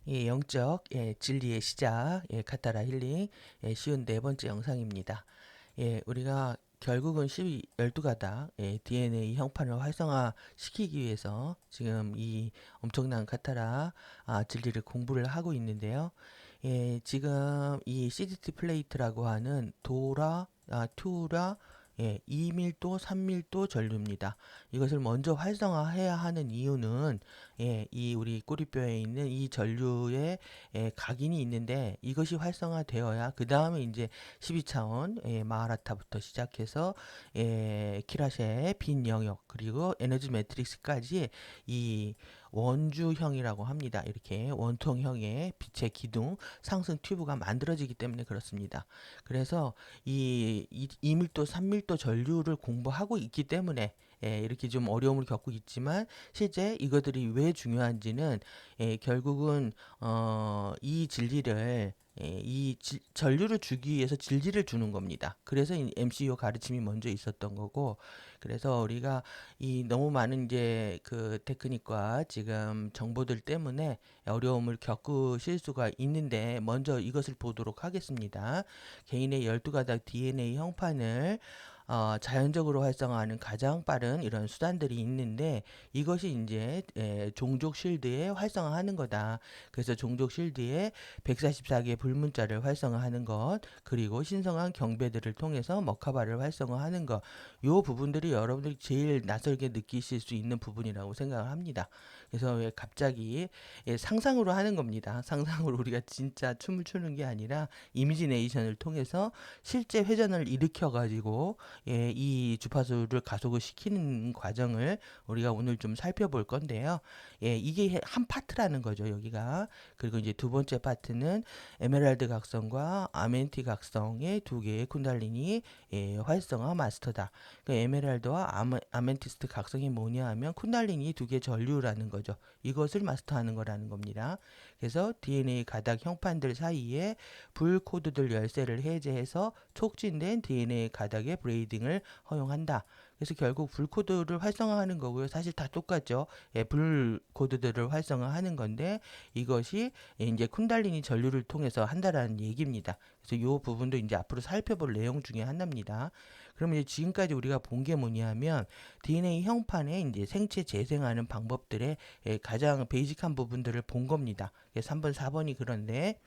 영적 진리의 시작, 카타라 힐링, 쉬운 네 번째 영상입니다. 우리가 결국은 12가닥 DNA 형판을 활성화시키기 위해서 지금 이 엄청난 카타라 진리를 공부를 하고 있는데요. 지금 이 CDT 플레이트라고 하는 도라, 투라, 2밀도, 3밀도 전류입니다. 이것을 먼저 활성화해야 하는 이유는 이 우리 꼬리뼈에 있는 이 전류의 각인이 있는데 이것이 활성화되어야 그 다음에 이제 12차원 마하라타부터 시작해서 키라샤의 빈 영역 그리고 에너지 매트릭스까지 이 원주형이라고 합니다. 이렇게 원통형의 빛의 기둥 상승 튜브가 만들어지기 때문에 그렇습니다. 그래서 이 2밀도, 3밀도 전류를 공부하고 있기 때문에 이렇게 좀 어려움을 겪고 있지만 실제 이것들이 왜 중요한지는 결국은 이 진리를 전류를 주기 위해서 진리를 주는 겁니다. 그래서 이 MCU 가르침이 먼저 있었던 거고, 그래서 우리가 이 너무 많은 이제 그 테크닉과 지금 정보들 때문에 어려움을 겪으실 수가 있는데 먼저 이것을 보도록 하겠습니다. 개인의 12가닥 DNA 형판을 자연적으로 활성화하는 가장 빠른 이런 수단들이 있는데 이것이 이제 종족 실드에 활성화하는 거다. 그래서 종족 실드에 144개의 불문자를 활성화하는 것, 그리고 신성한 경배들을 통해서 머카바를 활성화하는 것, 요 부분들이 여러분들이 제일 낯설게 느끼실 수 있는 부분이라고 생각을 합니다. 그래서 왜 갑자기 상상으로 하는 겁니다. 상상으로 우리가 진짜 춤을 추는 게 아니라 이미지네이션을 통해서 실제 회전을 일으켜 가지고 이 주파수를 가속을 시키는 과정을 우리가 오늘 좀 살펴볼 건데요. 이게 한 파트라는 거죠, 여기가. 그리고 이제 두 번째 파트는 에메랄드 각성과 아멘티 각성의 두 개의 쿤달리니 활성화 마스터다. 그 에메랄드와 아멘티스트 각성이 뭐냐 하면 쿤달리니 두 개 전류라는 거죠. 이것을 마스터하는 거라는 겁니다. 그래서 DNA 가닥 형판들 사이에 불 코드들 열쇠를 해제해서 촉진된 DNA 가닥의 브레이딩을 허용한다. 그래서 결국 불 코드를 활성화하는 거고요. 사실 다 똑같죠. 불 코드들을 활성화하는 건데 이것이 이제 쿤달리니 전류를 통해서 한다라는 얘기입니다. 그래서 이 부분도 이제 앞으로 살펴볼 내용 중에 하나입니다. 그러면 이제 지금까지 우리가 본 게 뭐냐면 DNA 형판에 이제 생체 재생하는 방법들의 가장 베이직한 부분들을 본 겁니다. 그래서 3번, 4번이 그런데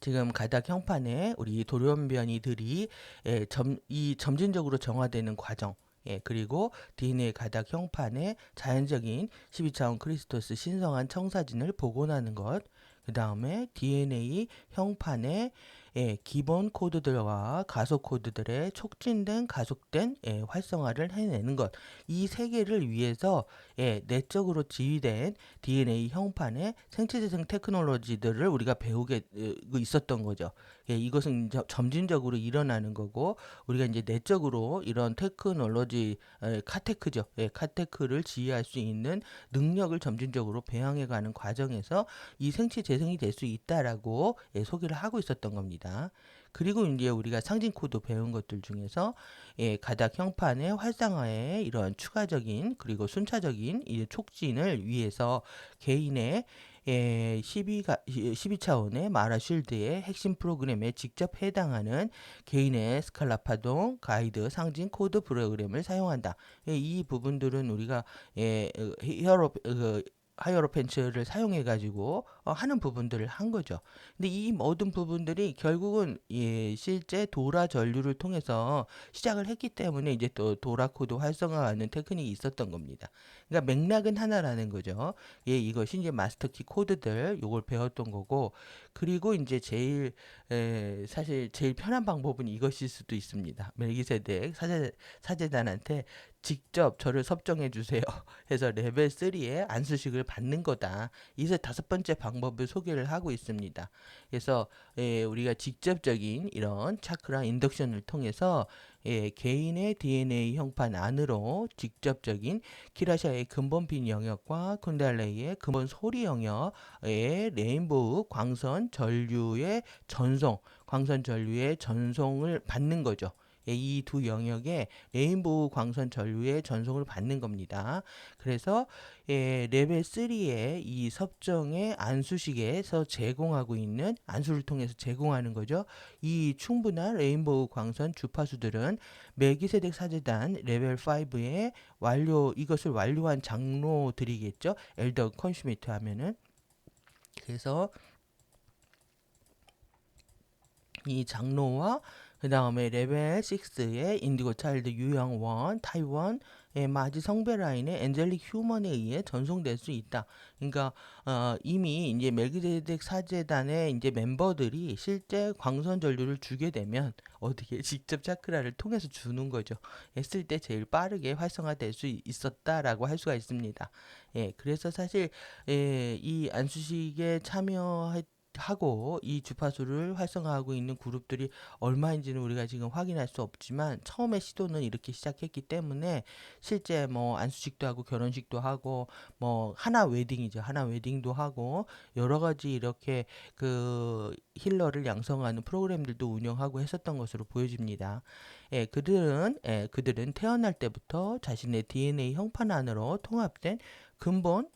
지금 가닥 형판에 우리 돌연변이들이 이 점진적으로 정화되는 과정, 그리고 DNA 가닥 형판에 자연적인 12차원 크리스토스 신성한 청사진을 복원하는 것, 그 다음에 DNA 형판에 기본 코드들과 가속 코드들의 촉진된 가속된 활성화를 해내는 것, 이 세 개를 위해서 내적으로 지휘된 DNA 형판의 생체재생 테크놀로지들을 우리가 배우게 있었던 거죠. 이것은 이제 점진적으로 일어나는 거고 우리가 이제 내적으로 이런 테크놀로지 카테크죠. 카테크를 지휘할 수 있는 능력을 점진적으로 배양해가는 과정에서 이 생체 재생이 될 수 있다라고 소개를 하고 있었던 겁니다. 그리고 이제 우리가 상징 코드 배운 것들 중에서 가닥 형판의 활성화에 이런 추가적인 그리고 순차적인 이 촉진을 위해서 개인의 12차원의 마라쉴드의 핵심 프로그램에 직접 해당하는 개인의 스칼라 파동 가이드 상징 코드 프로그램을 사용한다. 이 부분들은 우리가 히어로 하이어로펜츠를 사용해 가지고 하는 부분들을 한 거죠. 근데 이 모든 부분들이 결국은 실제 도라 전류를 통해서 시작을 했기 때문에 이제 또 도라 코드 활성화하는 테크닉이 있었던 겁니다. 그러니까 맥락은 하나라는 거죠. 이것이 이제 마스터키 코드들 요걸 배웠던 거고 그리고 이제 사실 제일 편한 방법은 이것일 수도 있습니다. 멜기세덱 사제단한테 직접 저를 섭정해 주세요. 해서 레벨 3의 안수식을 받는 거다. 이제 다섯 번째 방법을 소개를 하고 있습니다. 그래서 우리가 직접적인 이런 차크라 인덕션을 통해서 개인의 DNA 형판 안으로 직접적인 키라샤의 근본핀 영역과 쿤달레이의 근본 소리 영역의 레인보우 광선 전류의 전송, 광선 전류의 전송을 받는 거죠. 이 두 영역에 레인보우 광선 전류의 전송을 받는 겁니다. 그래서 레벨 3의 이 섭정의 안수식에서 제공하고 있는 안수를 통해서 제공하는 거죠. 이 충분한 레인보우 광선 주파수들은 멜기세덱 사제단 레벨 5의 이것을 완료한 장로들이겠죠. 엘더 컨슈메이트 하면은. 그래서 이 장로와 그 다음에 레벨 6의 인디고 차일드 유형원 타이원의 마지 성배 라인의 엔젤릭 휴먼에 의해 전송될 수 있다. 그러니까 이미 이제 멜기세덱 사제단의 이제 멤버들이 실제 광선 전류를 주게 되면 어떻게 직접 차크라를 통해서 주는 거죠. 했을 때 제일 빠르게 활성화될 수 있었다라고 할 수가 있습니다. 그래서 사실 이 안수식에 하고 이 주파수를 활성화하고 있는 그룹들이 얼마인지는 우리가 지금 확인할 수 없지만 처음에 시도는 이렇게 시작했기 때문에 실제 뭐 안수식도 하고 결혼식도 하고 뭐 하나 웨딩이죠. 하나 웨딩도 하고 여러 가지 이렇게 그 힐러를 양성하는 프로그램들도 운영하고 했었던 것으로 보여집니다. 그들은 태어날 때부터 자신의 DNA 형판 안으로 통합된 근본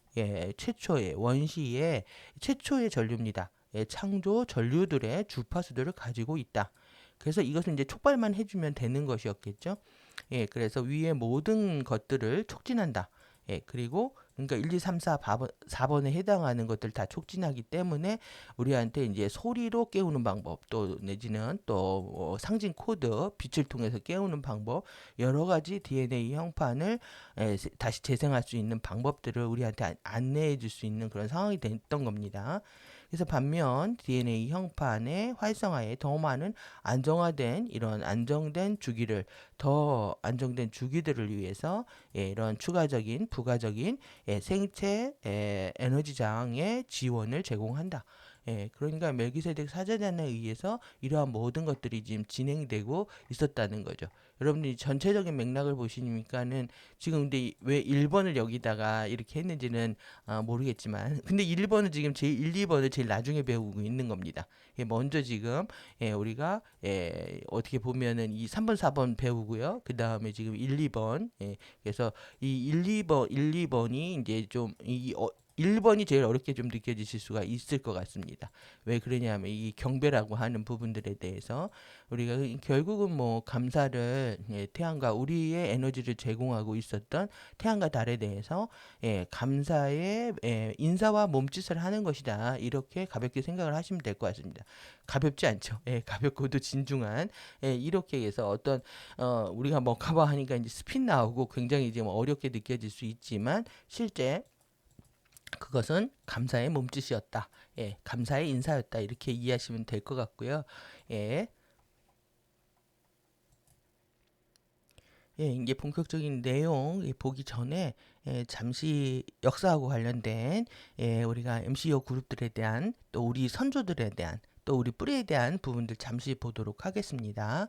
최초의 원시의 최초의 전류입니다. 창조 전류들의 주파수들을 가지고 있다. 그래서 이것은 이제 촉발만 해주면 되는 것이었겠죠. 그래서 위의 모든 것들을 촉진한다. 그리고 그러니까 1, 2, 3, 4, 4번에 해당하는 것들 다 촉진하기 때문에 우리한테 이제 소리로 깨우는 방법 또 내지는 또 상징 코드 빛을 통해서 깨우는 방법 여러 가지 DNA 형판을 다시 재생할 수 있는 방법들을 우리한테 안내해 줄 수 있는 그런 상황이 됐던 겁니다. 그래서 반면 DNA 형판의 활성화에 더 많은 이런 더 안정된 주기들을 위해서 이런 추가적인 부가적인 생체 에너지장의 지원을 제공한다. 그러니까 멜기세덱 사제단에 의해서 이러한 모든 것들이 지금 진행되고 있었다는 거죠. 여러분들이 전체적인 맥락을 보시니까는 지금 근데 왜 1번을 여기다가 이렇게 했는지는 모르겠지만 근데 1번은 지금 제일 1, 2번을 제일 나중에 배우고 있는 겁니다. 먼저 지금 우리가 어떻게 보면은 이 3번, 4번 배우고요. 그 다음에 지금 1, 2번 그래서 이 1, 2번이 이제 좀 1번이 제일 어렵게 좀 느껴지실 수가 있을 것 같습니다. 왜 그러냐면 이 경배라고 하는 부분들에 대해서 우리가 결국은 뭐 감사를 태양과 우리의 에너지를 제공하고 있었던 태양과 달에 대해서 감사의 인사와 몸짓을 하는 것이다. 이렇게 가볍게 생각을 하시면 될 것 같습니다. 가볍지 않죠. 가볍고도 진중한 이렇게 해서 어떤 우리가 뭐 커버하니까 이제 스핀 나오고 굉장히 이제 뭐 어렵게 느껴질 수 있지만 실제 그것은 감사의 몸짓이었다. 감사의 인사였다. 이렇게 이해하시면 될 것 같고요. 예, 이제 본격적인 내용 보기 전에 잠시 역사하고 관련된 우리가 MCO 그룹들에 대한 또 우리 선조들에 대한 또 우리 뿌리에 대한 부분들 잠시 보도록 하겠습니다.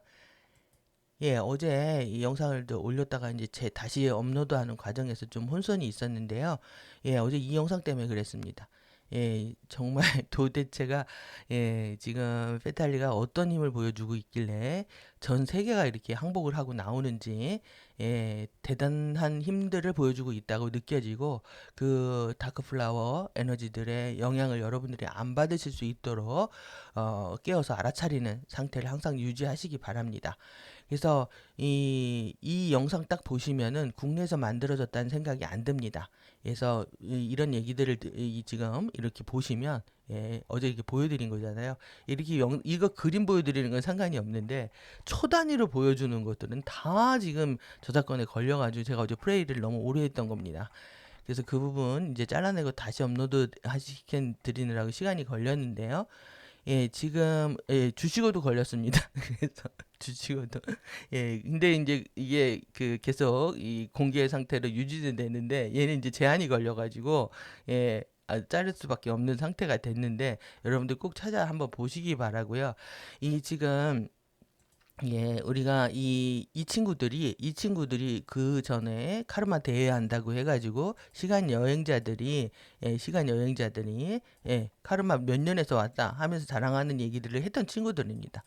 어제 이 영상을 또 올렸다가 이제 다시 업로드하는 과정에서 좀 혼선이 있었는데요. 어제 이 영상 때문에 그랬습니다. 정말 도대체가 지금 페탈리가 어떤 힘을 보여주고 있길래 전 세계가 이렇게 항복을 하고 나오는지 대단한 힘들을 보여주고 있다고 느껴지고 그 다크플라워 에너지들의 영향을 여러분들이 안 받으실 수 있도록 깨어서 알아차리는 상태를 항상 유지하시기 바랍니다. 그래서 이 영상 딱 보시면은 국내에서 만들어졌다는 생각이 안 듭니다. 그래서 이런 얘기들을 지금 이렇게 보시면 어제 이렇게 보여드린 거잖아요. 이렇게 이거 그림 보여드리는 건 상관이 없는데 초 단위로 보여주는 것들은 다 지금 저작권에 걸려가지고 제가 어제 플레이를 너무 오래 했던 겁니다. 그래서 그 부분 이제 잘라내고 다시 업로드 드리느라고 시간이 걸렸는데요. 지금 주식어도 걸렸습니다. 그래서 주식어도 근데 이제 이게 그 계속 이 공개 상태로 유지는 되는데 얘는 이제 제한이 걸려가지고 자를 수밖에 없는 상태가 됐는데 여러분들 꼭 찾아 한번 보시기 바라고요. 이 지금 우리가 이 친구들이 그 전에 카르마 대회한다고 해가지고 시간 여행자들이 카르마 몇 년에서 왔다 하면서 자랑하는 얘기들을 했던 친구들입니다.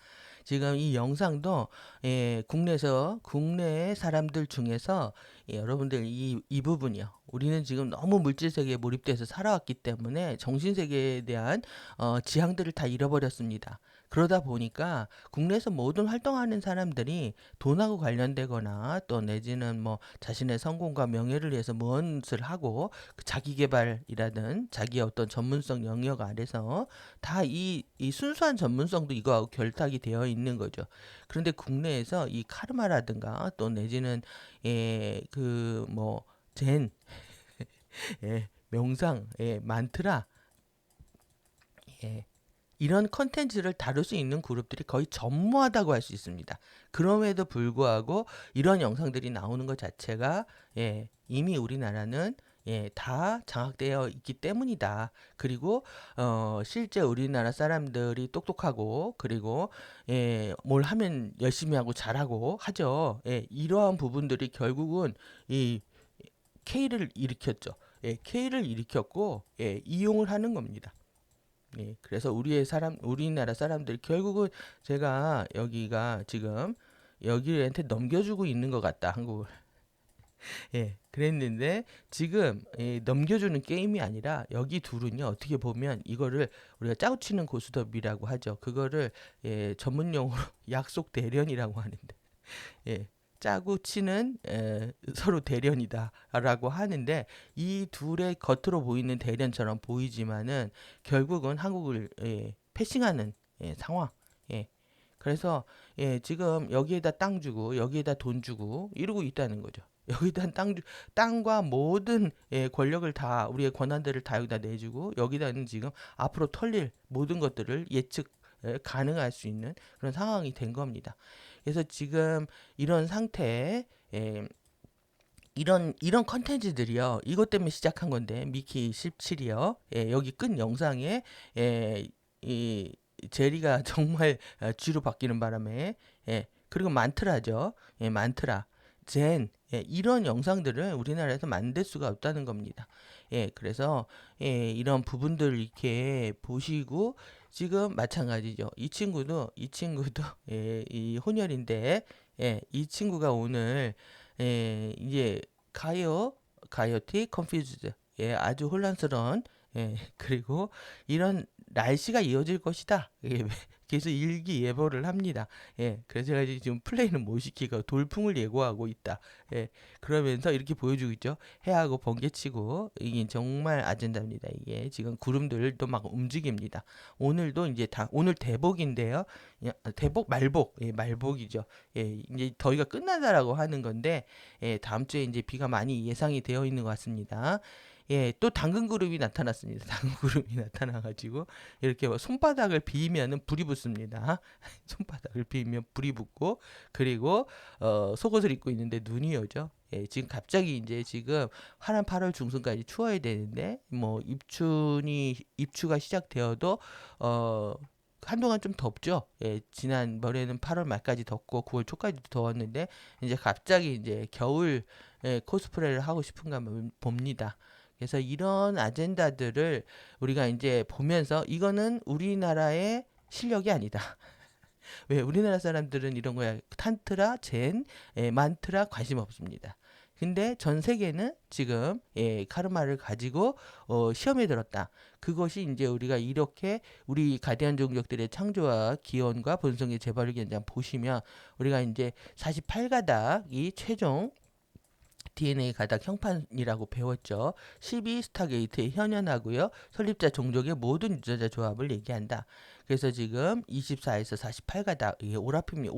지금 이 영상도 국내에서 국내 사람들 중에서 여러분들 이 부분이요. 우리는 지금 너무 물질 세계에 몰입돼서 살아왔기 때문에 정신 세계에 대한 지향들을 다 잃어버렸습니다. 그러다 보니까 국내에서 모든 활동하는 사람들이 돈하고 관련되거나 또 내지는 뭐 자신의 성공과 명예를 위해서 무엇을 하고 그 자기 개발이라든 자기의 어떤 전문성 영역 아래서 다 이 순수한 전문성도 이거하고 결탁이 되어 있는 거죠. 그런데 국내에서 이 카르마라든가 또 내지는 그 뭐 젠, 명상, 만트라, 예, 이런 컨텐츠를 다룰 수 있는 그룹들이 거의 전무하다고 할 수 있습니다. 그럼에도 불구하고 이런 영상들이 나오는 것 자체가 이미 우리나라는 다 장악되어 있기 때문이다. 그리고 실제 우리나라 사람들이 똑똑하고 그리고 뭘 하면 열심히 하고 잘하고 하죠. 이러한 부분들이 결국은 이 K를 일으켰죠. K를 일으켰고 이용을 하는 겁니다. 그래서 우리나라 사람들 결국은 제가 여기가 지금 여기한테 넘겨주고 있는 것 같다, 한국을. 그랬는데 지금 넘겨주는 게임이 아니라 여기 둘은요, 어떻게 보면 이거를 우리가 짜고 치는 고스톱이라고 하죠. 그거를 전문 용어로 약속 대련이라고 하는데, 짜고 치는 서로 대련이다라고 하는데 이 둘의 겉으로 보이는 대련처럼 보이지만은 결국은 한국을 패싱하는 상황. 그래서 지금 여기에다 땅 주고 여기에다 돈 주고 이러고 있다는 거죠. 여기다 땅과 모든 권력을 다 우리의 권한들을 다 여기다 내주고 여기다는 지금 앞으로 털릴 모든 것들을 예측 가능할 수 있는 그런 상황이 된 겁니다. 그래서 지금 이런 상태에 이런 컨텐츠들이요. 이것 때문에 시작한 건데 미키 17이요. 여기 끝 영상에 이 제리가 정말 쥐로 바뀌는 바람에 그리고 만트라죠. 만트라, 젠 이런 영상들을 우리나라에서 만들 수가 없다는 겁니다. 그래서 이런 부분들을 이렇게 보시고 지금 마찬가지죠. 이 친구도 이 혼혈인데 이 친구가 오늘 이제 가이오티 컨퓨즈드 아주 혼란스러운 그리고 이런 날씨가 이어질 것이다. 계속 일기예보를 합니다. 그래서 제가 지금 플레이는 못 시키고 돌풍을 예고하고 있다. 그러면서 이렇게 보여주고 있죠. 해하고 번개치고 이게 정말 아젠다입니다. 이게 지금 구름들도 막 움직입니다. 오늘도 이제 오늘 대복인데요. 대복 말복, 말복이죠. 이제 더위가 끝난다라고 하는 건데 다음 주에 이제 비가 많이 예상이 되어 있는 것 같습니다. 또 당근 그룹이 나타났습니다. 당근 그룹이 나타나가지고 이렇게 손바닥을 비면은 불이 붙습니다. 손바닥을 비면 불이 붙고 그리고 속옷을 입고 있는데 눈이 오죠. 지금 갑자기 이제 지금 한 8월 중순까지 추워야 되는데 뭐 입추가 시작되어도 한동안 좀 덥죠. 지난번에는 8월 말까지 덥고 9월 초까지도 더웠는데 이제 갑자기 이제 겨울 코스프레를 하고 싶은가 봅니다. 그래서 이런 아젠다들을 우리가 이제 보면서 이거는 우리나라의 실력이 아니다. 왜 우리나라 사람들은 이런 거야 탄트라, 젠, 만트라 관심 없습니다. 근데 전 세계는 지금 카르마를 가지고 시험에 들었다. 그것이 이제 우리가 이렇게 우리 가디안 종족들의 창조와 기원과 본성의 재발을 현장 보시면 우리가 이제 48가닥이 최종 DNA 가닥 형판이라고 배웠죠. 12 스타게이트에 현현하고요. 설립자 종족의 모든 유전자 조합을 얘기한다. 그래서 지금 24에서 48가닥 이게 오라핌이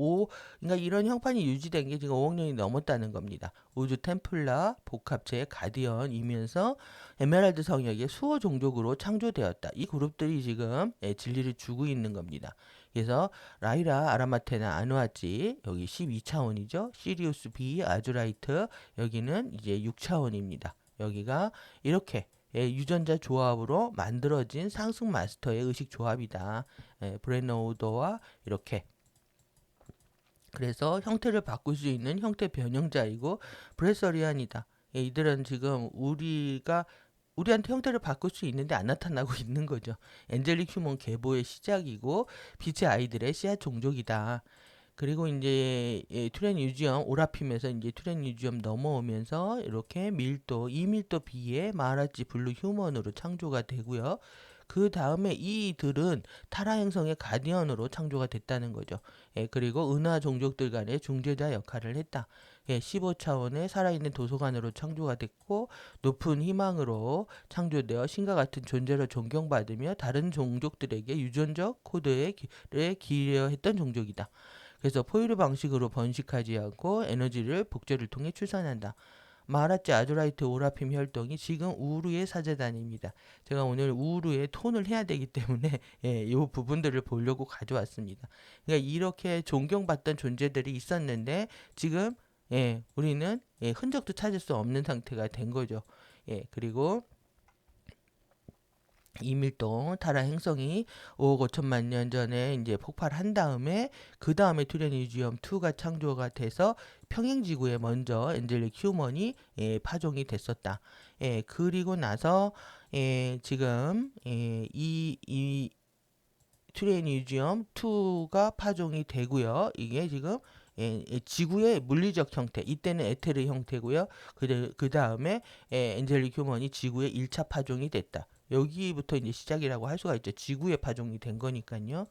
그러니까 이런 형판이 유지된 게 지금 5억 년이 넘었다는 겁니다. 우주 템플라 복합체의 가디언이면서 에메랄드 성역의 수호 종족으로 창조되었다. 이 그룹들이 지금 진리를 주고 있는 겁니다. 그래서 라이라, 아라마테나, 아누아지 여기 12차원이죠. 시리우스 B, 아주라이트 여기는 이제 6차원입니다. 여기가 이렇게 유전자 조합으로 만들어진 상승 마스터의 의식 조합이다. 브레노우더와 이렇게 그래서 형태를 바꿀 수 있는 형태 변형자이고 브레서리안이다. 이들은 지금 우리한테 형태를 바꿀 수 있는데 안 나타나고 있는 거죠. 엔젤릭 휴먼 계보의 시작이고 빛의 아이들의 씨앗 종족이다. 그리고 이제 투렌 유지엄 오라핌에서 이제 투렌 유지엄 넘어오면서 이렇게 밀도 2밀도 B의 마하라지 블루 휴먼으로 창조가 되고요. 그 다음에 이들은 타라 행성의 가디언으로 창조가 됐다는 거죠. 그리고 은하 종족들 간의 중재자 역할을 했다. 15차원의 살아있는 도서관으로 창조가 됐고 높은 희망으로 창조되어 신과 같은 존재로 존경받으며 다른 종족들에게 유전적 코드에 기여했던 종족이다. 그래서 포유류 방식으로 번식하지 않고 에너지를 복제를 통해 출산한다. 마하라지 아조라이트 오라핌 혈통이 지금 우루의 사제단입니다. 제가 오늘 우루의 톤을 해야 되기 때문에 이 부분들을 보려고 가져왔습니다. 그러니까 이렇게 존경받던 존재들이 있었는데 지금 우리는 흔적도 찾을 수 없는 상태가 된 거죠. 그리고 이밀도 타라 행성이 5억 5천만 년 전에 이제 폭발한 다음에 그 다음에 투레니지엄 2가 창조가 돼서 평행지구에 먼저 엔젤릭 휴먼이 파종이 됐었다. 그리고 나서 지금 이 투레니지엄 2가 파종이 되고요. 이게 지금 지구의 물리적 형태, 이때는 에테르 형태고요. 그 다음에 엔젤릭 휴먼이 지구의 1차 파종이 됐다. 여기부터 이제 시작이라고 할 수가 있죠. 지구의 파종이 된 거니까요.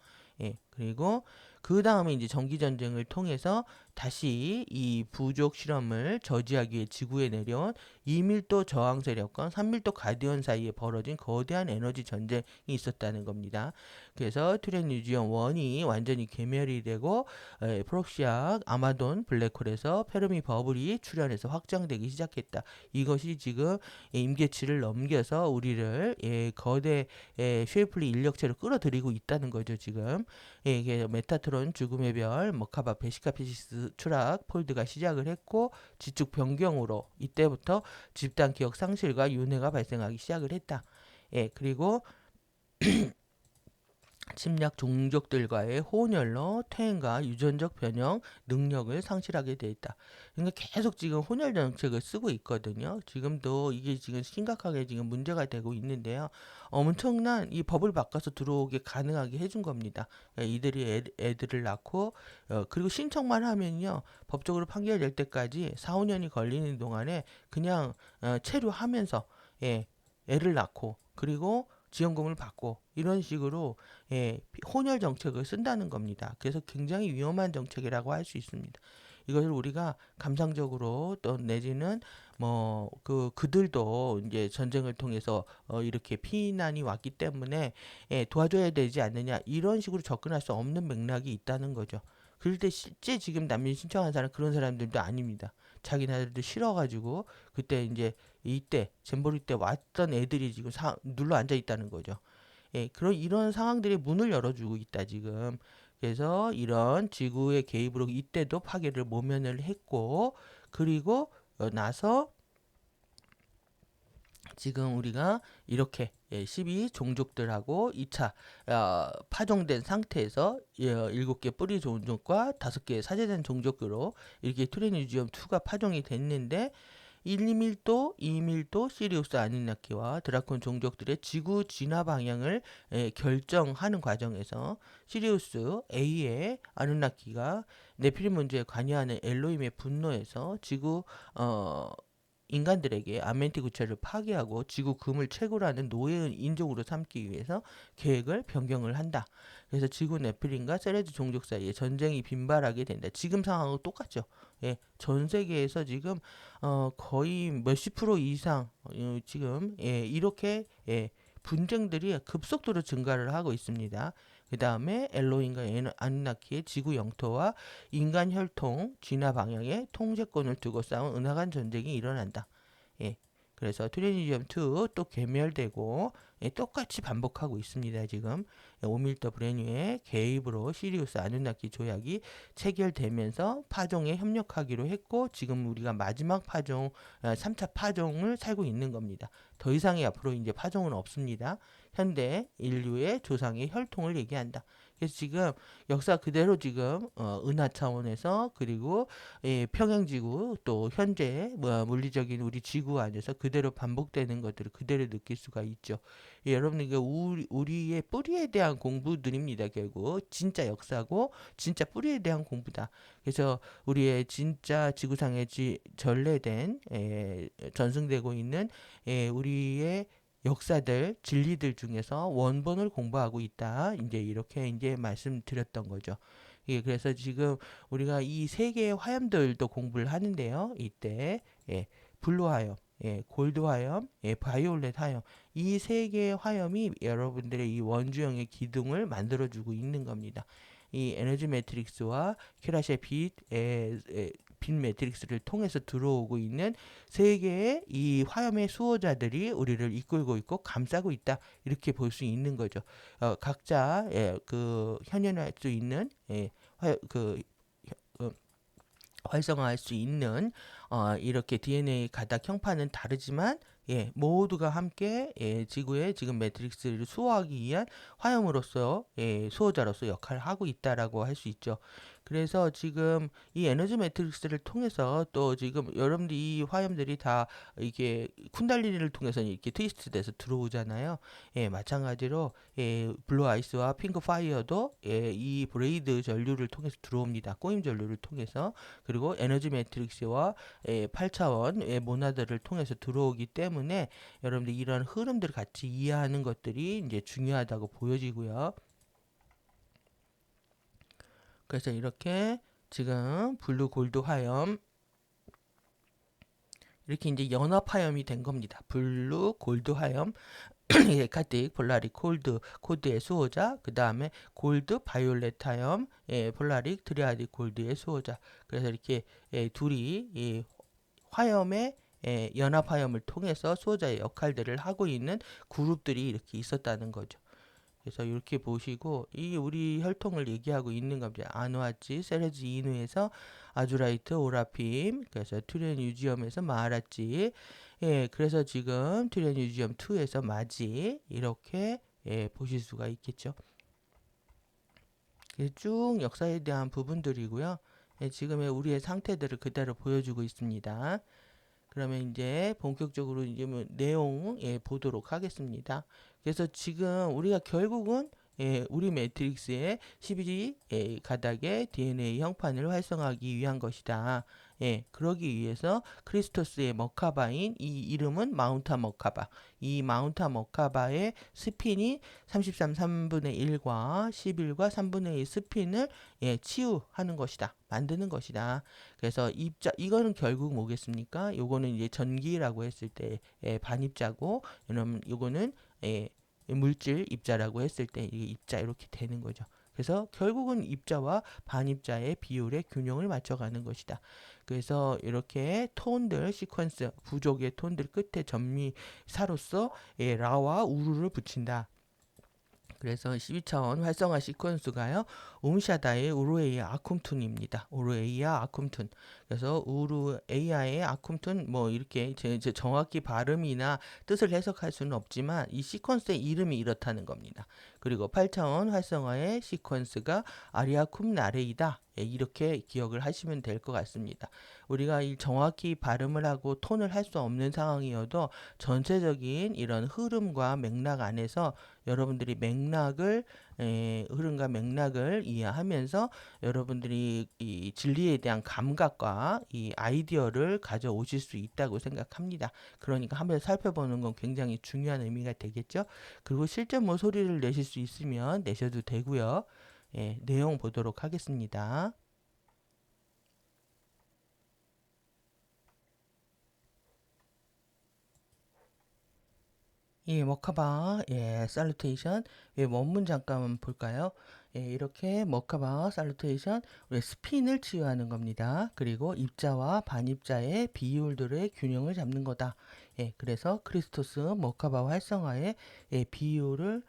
그리고 그 다음에 이제 전기전쟁을 통해서 다시 이 부족 실험을 저지하기 위해 지구에 내려온 2밀도 저항 세력과 3밀도 가디언 사이에 벌어진 거대한 에너지 전쟁이 있었다는 겁니다. 그래서 투렌유지엄 1이 완전히 괴멸이 되고 프록시아 아마돈 블랙홀에서 페르미 버블이 출현해서 확장되기 시작했다. 이것이 지금 임계치를 넘겨서 우리를 거대 쉐이플리 인력체로 끌어들이고 있다는 거죠. 지금 메타트론 죽음의 별 머카바 베시카피시스 추락 폴드가 시작을 했고 지축 변경으로 이때부터 집단 기억 상실과 윤회가 발생하기 시작을 했다. 그리고 침략 종족들과의 혼혈로 퇴행과 유전적 변형 능력을 상실하게 돼 있다. 그러니까 계속 지금 혼혈 정책을 쓰고 있거든요. 지금도 이게 지금 심각하게 지금 문제가 되고 있는데요. 엄청난 이 법을 바꿔서 들어오게 가능하게 해준 겁니다. 이들이 애들을 낳고 그리고 신청만 하면요. 법적으로 판결될 때까지 4, 5년이 걸리는 동안에 그냥 체류하면서 애를 낳고 그리고 지원금을 받고 이런 식으로 혼혈 정책을 쓴다는 겁니다. 그래서 굉장히 위험한 정책이라고 할 수 있습니다. 이것을 우리가 감상적으로 또 내지는 뭐 그들도 이제 전쟁을 통해서 이렇게 피난이 왔기 때문에 도와줘야 되지 않느냐 이런 식으로 접근할 수 없는 맥락이 있다는 거죠. 그럴 때 실제 지금 난민 신청한 사람 그런 사람들도 아닙니다. 자기네들도 싫어가지고 그때 이제 이때 잼버리 때 왔던 애들이 지금 눌러 앉아 있다는 거죠. 그런 이런 상황들이 문을 열어주고 있다 지금. 그래서 이런 지구의 개입으로 이때도 파괴를 모면을 했고 그리고 나서 지금 우리가 이렇게 12 종족들하고 2차 파종된 상태에서 7개 뿌리 종족과 5개의 사제된 종족으로 이렇게 투레니지엄 2가 파종이 됐는데 1, 2밀도, 2밀도 시리우스 아누나키와 드라콘 종족들의 지구 진화 방향을 결정하는 과정에서 시리우스 A의 아누나키가 네피림 문제에 관여하는 엘로힘의 분노에서 지구 인간들에게 아멘티 구체를 파괴하고 지구 금을 채굴 하는 노예의 인종으로 삼기 위해서 계획을 변경을 한다. 그래서 지구 네필림과 세레드 종족 사이에 전쟁이 빈발하게 된다. 지금 상황은 똑같죠. 전 세계에서 지금 거의 몇십 프로 이상 지금 이렇게 분쟁들이 급속도로 증가를 하고 있습니다. 그 다음에 엘로힘과 아누나키의 지구 영토와 인간 혈통 진화 방향의 통제권을 두고 싸운 은하간 전쟁이 일어난다. 그래서 투레니지엄 2 또 괴멸되고 똑같이 반복하고 있습니다. 지금 5밀더 브레뉴의 개입으로 시리우스 아누나키 조약이 체결되면서 파종에 협력하기로 했고 지금 우리가 마지막 파종 3차 파종을 살고 있는 겁니다. 더 이상의 앞으로 이제 파종은 없습니다. 현대 인류의 조상의 혈통을 얘기한다. 그래서 지금 역사 그대로 지금 은하 차원에서 그리고 평행지구 또 현재 뭐 물리적인 우리 지구 안에서 그대로 반복되는 것들을 그대로 느낄 수가 있죠. 여러분 이게 우리의 뿌리에 대한 공부들입니다. 결국 진짜 역사고 진짜 뿌리에 대한 공부다. 그래서 우리의 진짜 지구상에 전래된 전승되고 있는 우리의 역사들, 진리들 중에서 원본을 공부하고 있다. 이제 이렇게 이제 말씀드렸던 거죠. 예, 그래서 지금 우리가 이 세 개의 화염들도 공부를 하는데요. 이때 블루 화염, 골드 화염, 바이올렛 화염 이 세 개의 화염이 여러분들의 이 원주형의 기둥을 만들어주고 있는 겁니다. 이 에너지 매트릭스와 퀴라시의 빛 매트릭스를 통해서 들어오고 있는 세 개의 이 화염의 수호자들이 우리를 이끌고 있고 감싸고 있다. 이렇게 볼 수 있는 거죠. 각자 그 현현할 수 있는 그 활성화할 수 있는 이렇게 DNA 가닥 형판은 다르지만 모두가 함께 지구의 지금 매트릭스를 수호하기 위한 화염으로서 수호자로서 역할을 하고 있다라고 할 수 있죠. 그래서 지금 이 에너지 매트릭스를 통해서 또 지금 여러분들이 이 화염들이 다 이게 쿤달리니를 통해서 이렇게 트위스트 돼서 들어오잖아요. 마찬가지로 블루 아이스와 핑크 파이어도 이 브레이드 전류를 통해서 들어옵니다. 꼬임 전류를 통해서. 그리고 에너지 매트릭스와 8차원 모나드를 통해서 들어오기 때문에 여러분들 이런 흐름들을 같이 이해하는 것들이 이제 중요하다고 보여지고요. 그래서 이렇게 지금 블루 골드 화염 이렇게 이제 연합 화염이 된 겁니다. 블루 골드 화염 카틱 폴라릭 콜드 코드의 수호자 그 다음에 골드 바이올렛 화염 폴라릭 트리아딕 골드의 수호자 그래서 이렇게 둘이 이 화염의 연합 화염을 통해서 수호자의 역할들을 하고 있는 그룹들이 이렇게 있었다는 거죠. 그래서 이렇게 보시고 이 우리 혈통을 얘기하고 있는 겁니다. 아누아치, 세레즈 이누에서 아주라이트, 오라핌, 그래서 튜렌 유지엄에서 마하라치, 그래서 지금 튜렌 유지엄 2에서 마지 이렇게 보실 수가 있겠죠. 쭉 역사에 대한 부분들이고요. 지금의 우리의 상태들을 그대로 보여주고 있습니다. 그러면 이제 본격적으로 이제 뭐 내용 보도록 하겠습니다. 그래서 지금 우리가 결국은 우리 매트릭스의 12 가닥의 DNA 형판을 활성화하기 위한 것이다. 그러기 위해서 크리스토스의 머카바인 이 이름은 마운타 머카바. 이 마운타 머카바의 스핀이 33 3분의 1과 11과 3분의 1 스핀을 치유하는 것이다. 만드는 것이다. 그래서 입자 이거는 결국 뭐겠습니까? 요거는 이제 전기라고 했을 때 반입자고 요거는 물질 입자라고 했을 때 이게 입자 이렇게 되는 거죠. 그래서 결국은 입자와 반입자의 비율의 균형을 맞춰가는 것이다. 그래서 이렇게 톤들 시퀀스 부족의 톤들 끝에 전미사로서 라와 우루를 붙인다. 그래서 12차원 활성화 시퀀스가요. 옴샤다의 우루에이아 아쿰툰입니다. 우루에이아 아쿰툰. 그래서 우루에이아의 아쿰툰 뭐 이렇게 제 정확히 발음이나 뜻을 해석할 수는 없지만 이 시퀀스의 이름이 이렇다는 겁니다. 그리고 8차원 활성화의 시퀀스가 아리아쿰 나레이다. 이렇게 기억을 하시면 될 것 같습니다. 우리가 이 정확히 발음을 하고 톤을 할 수 없는 상황이어도 전체적인 이런 흐름과 맥락 안에서 여러분들이 흐름과 맥락을 이해하면서 여러분들이 이 진리에 대한 감각과 이 아이디어를 가져오실 수 있다고 생각합니다. 그러니까 한번 살펴보는 건 굉장히 중요한 의미가 되겠죠. 그리고 실제 뭐 소리를 내실 수 있으면 내셔도 되고요. 내용 보도록 하겠습니다. 머카바, 살루테이션. 원문 잠깐 볼까요? 이렇게 머카바, 살루테이션, 우리 스핀을 치유하는 겁니다. 그리고 입자와 반입자의 비율들의 균형을 잡는 거다. 그래서 크리스토스 머카바 활성화의 비율을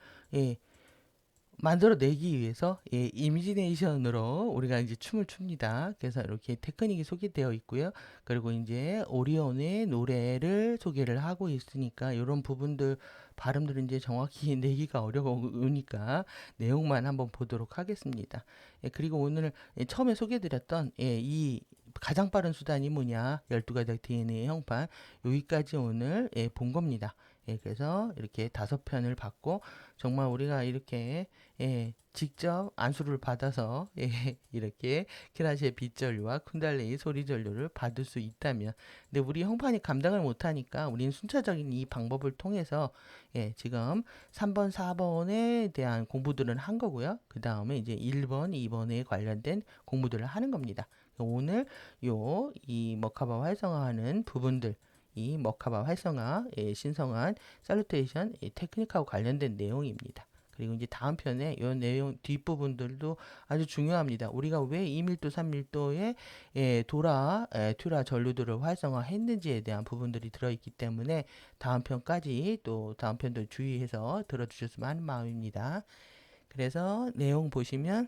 만들어내기 위해서 이미지네이션으로 우리가 이제 춤을 춥니다. 그래서 이렇게 테크닉이 소개되어 있고요. 그리고 이제 오리온의 노래를 소개를 하고 있으니까 이런 부분들 발음들은 이제 정확히 내기가 어려우니까 내용만 한번 보도록 하겠습니다. 그리고 오늘 처음에 소개드렸던 이 가장 빠른 수단이 뭐냐 12가닥 DNA 형판 여기까지 오늘 본 겁니다. 그래서 이렇게 5편을 받고 정말 우리가 이렇게 직접 안수를 받아서 이렇게 키라시의 빗전류와 쿤달레이 소리전류를 받을 수 있다면, 근데 우리 형판이 감당을 못하니까 우리는 순차적인 이 방법을 통해서 지금 3번, 4번에 대한 공부들은 한 거고요. 그 다음에 이제 1번, 2번에 관련된 공부들을 하는 겁니다. 오늘 이 머카바 활성화하는 부분들, 이 머카바 활성화, 신성한 살루테이션 테크닉하고 관련된 내용입니다. 그리고 이제 다음 편에 이 내용 뒷부분들도 아주 중요합니다. 우리가 왜 2밀도, 3밀도의 튜라 전류들을 활성화했는지에 대한 부분들이 들어있기 때문에 다음 편까지 또 다음 편도 주의해서 들어주셨으면 하는 마음입니다. 그래서 내용 보시면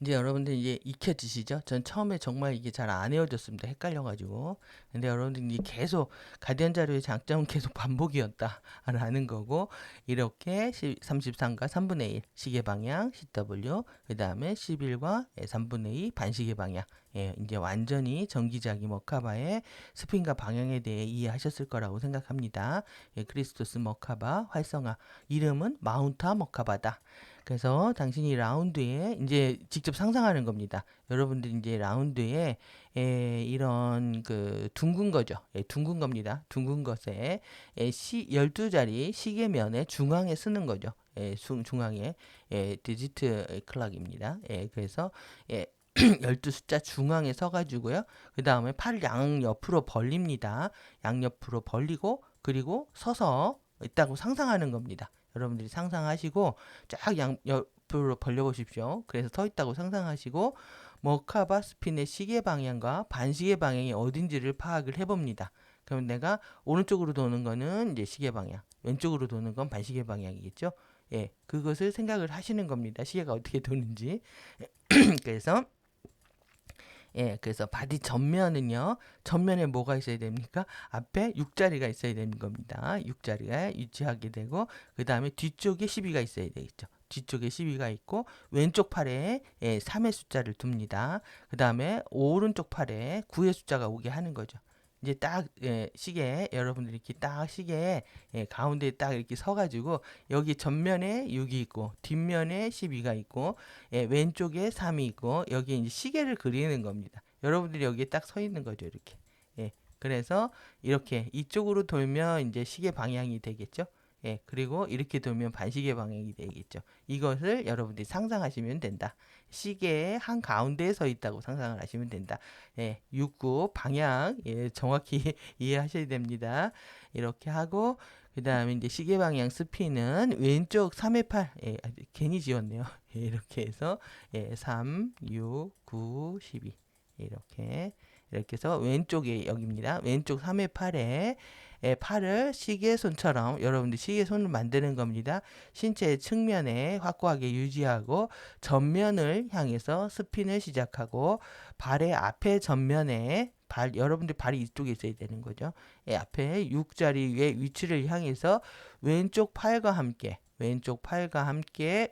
이제 여러분들 이제 익혀지시죠? 전 처음에 정말 이게 잘 안 외워졌습니다. 헷갈려가지고. 근데 여러분들 이제 계속 가디언 자료의 장점은 계속 반복이었다라는 거고, 이렇게 33과 3분의 1 시계 방향 CW, 그 다음에 11과 3분의 2 반시계 방향. 이제 완전히 전기자기 머카바의 스핀과 방향에 대해 이해하셨을 거라고 생각합니다. 크리스토스 머카바 활성화. 이름은 마운타 머카바다. 그래서 당신이 라운드에 이제 직접 상상하는 겁니다. 여러분들 이제 라운드에 이런 그 둥근 거죠. 둥근 겁니다. 둥근 것에 12자리 시계면에 중앙에 쓰는 거죠. 중앙에 디지트 클락입니다. 그래서 12숫자 중앙에 서가지고요. 그 다음에 팔을 양옆으로 벌립니다. 양옆으로 벌리고 그리고 서서 있다고 상상하는 겁니다. 여러분들이 상상하시고 쫙 양옆으로 벌려보십시오. 그래서 서 있다고 상상하시고 머카바 스핀의 시계 방향과 반시계 방향이 어딘지를 파악을 해봅니다. 그럼 내가 오른쪽으로 도는 거는 이제 시계 방향, 왼쪽으로 도는 건 반시계 방향이겠죠. 그것을 생각을 하시는 겁니다. 시계가 어떻게 도는지. 그래서 바디 전면은요. 전면에 뭐가 있어야 됩니까? 앞에 6자리가 있어야 되는 겁니다. 6자리가 위치하게 되고 그 다음에 뒤쪽에 12가 있어야 되겠죠. 뒤쪽에 12가 있고 왼쪽 팔에 3의 숫자를 둡니다. 그 다음에 오른쪽 팔에 9의 숫자가 오게 하는 거죠. 이제 딱 시계 여러분들이 이렇게 딱 시계 가운데에 딱 이렇게 서가지고 여기 전면에 6이 있고 뒷면에 12가 있고 왼쪽에 3이 있고 여기 이제 시계를 그리는 겁니다. 여러분들이 여기에 딱 서 있는 거죠, 이렇게. 그래서 이렇게 이쪽으로 돌면 이제 시계 방향이 되겠죠. 그리고 이렇게 돌면 반시계 방향이 되겠죠. 이것을 여러분들이 상상하시면 된다. 시계의 한 가운데에 서 있다고 상상을 하시면 된다. 6구 방향 정확히 이해하셔야 됩니다. 이렇게 하고 그 다음에 이제 시계 방향 스피는 왼쪽 3의 8 괜히 지웠네요. 이렇게 해서 3, 6, 9, 12 이렇게 해서 왼쪽에 여기입니다. 왼쪽 3의 8에 팔을 시계손처럼 여러분들 시계손을 만드는 겁니다. 신체의 측면에 확고하게 유지하고 전면을 향해서 스핀을 시작하고 발의 앞에 전면에 여러분들 발이 이쪽에 있어야 되는 거죠. 앞에 6자리의 위치를 향해서 왼쪽 팔과 함께